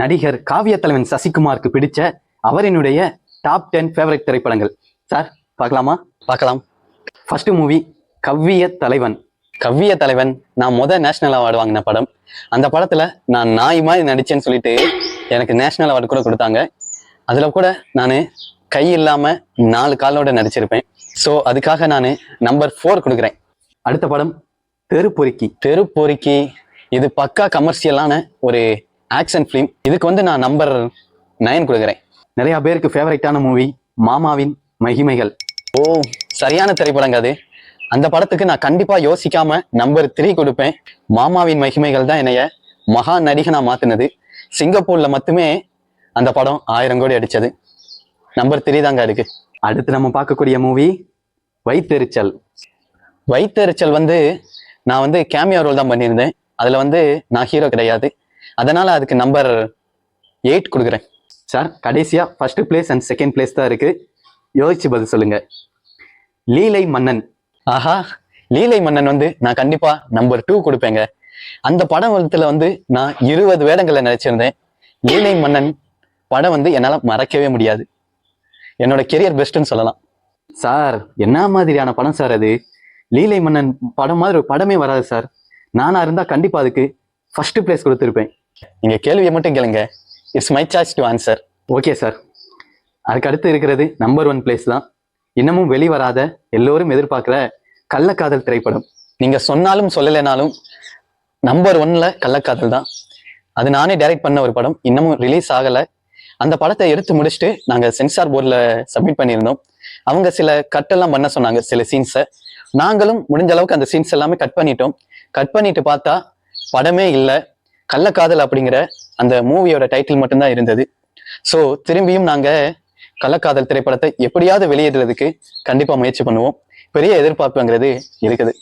நடிகர் காவிய தலைவன் சசிகுமாருக்கு பிடிச்ச அவரினுடைய டாப் 10 ஃபேவரட் திரைப்படங்கள். சார் பார்க்கலாமா? பார்க்கலாம். ஃபர்ஸ்ட் மூவி கவ்விய தலைவன். கவ்விய தலைவன் நான் நேஷனல் அவார்டு வாங்கின படம். அந்த படத்துல நான் நாய் மாதிரி நடிச்சேன்னு சொல்லிட்டு எனக்கு நேஷனல் அவார்டு கூட கொடுத்தாங்க. அதுல கூட நான் கை இல்லாம 4 காலோட நடிச்சிருப்பேன். ஸோ அதுக்காக நான் நம்பர் 4 கொடுக்குறேன். அடுத்த படம் தெருப்பொறுக்கி. தெருப்பொறுக்கி இது பக்கா கமர்ஷியலான ஒரு ஆக்ஷன் ஃபிலிம். இதுக்கு நான் நம்பர் 9 கொடுக்குறேன். நிறைய பேருக்கு ஃபேவரட்டான மூவி மாமாவின் மகிமைகள். ஓ, சரியான திரைப்படங்க அது. அந்த படத்துக்கு நான் கண்டிப்பா யோசிக்காம நம்பர் 3 கொடுப்பேன். மாமாவின் மகிமைகள் தான் என்னைய மகா நடிகனா மாத்தினது. சிங்கப்பூர்ல மட்டுமே அந்த படம் 1000 கோடி அடிச்சது. நம்பர் 3 தாங்க இருக்கு. அடுத்து நம்ம பார்க்கக்கூடிய மூவி வைத்தெரிச்சல். வைத்தெரிச்சல் நான் கேமியோ ரோல் தான் பண்ணியிருந்தேன். அதுல நான் ஹீரோ கிடையாது. அதனால அதுக்கு நம்பர் 8 கொடுக்குறேன். சார் கடைசியா first place and second place தான் இருக்கு. யோசிச்சு பதில் சொல்லுங்க. லீலை மன்னன். ஆஹா, லீலை மன்னன் நான் கண்டிப்பா நம்பர் 2 கொடுப்பேங்க. அந்த படத்துல நான் 20 வேடங்கள்ல நடிச்சிருந்தேன். லீலை மன்னன் படம் என்னால மறக்கவே முடியாது. என்னோட கெரியர் பெஸ்ட்னு சொல்லலாம். சார் என்ன மாதிரியான படம் சார் அது? லீலை மன்னன் படம் மாதிரி ஒரு படமே வராது சார். நானா இருந்தா கண்டிப்பா அதுக்கு ஃபர்ஸ்ட் பிளேஸ் கொடுத்துருப்பேன். நீங்க கேள்வியை மட்டும் கேளுங்க. It's my choice to answer. Okay sir. அதுக்கு அடுத்து இருக்கிறது நம்பர் 1 பிளேஸ் தான். இன்னமும் வெளிவராத எல்லோரும் எதிர்பார்க்கிற கள்ளக்காதல் திரைப்படம். நீங்க சொன்னாலும் சொல்லலைனாலும் நம்பர் 1ல கள்ளக்காதல் தான். அது நானே டைரக்ட் பண்ண ஒரு படம். இன்னமும் ரிலீஸ் ஆகலை. அந்த படத்தை எடுத்து முடிச்சுட்டு நாங்கள் சென்சார் போர்டில் சப்மிட் பண்ணியிருந்தோம். அவங்க சில கட்டெல்லாம் பண்ண சொன்னாங்க, சில சீன்ஸை. நாங்களும் முடிஞ்ச அளவுக்கு அந்த சீன்ஸ் எல்லாமே கட் பண்ணிட்டோம். கட் பண்ணிட்டு பார்த்தா படமே இல்லை. கள்ளக்காதல் அப்படிங்கிற அந்த மூவியோட டைட்டில் மட்டும்தான் இருந்தது. ஸோ திரும்பியும் நாங்கள் கள்ளக்காதல் திரைப்படத்தை எப்படியாவது வெளியிடுறதுக்கு கண்டிப்பாக முயற்சி பண்ணுவோம். பெரிய எதிர்பார்ப்புங்கிறது இருக்குது.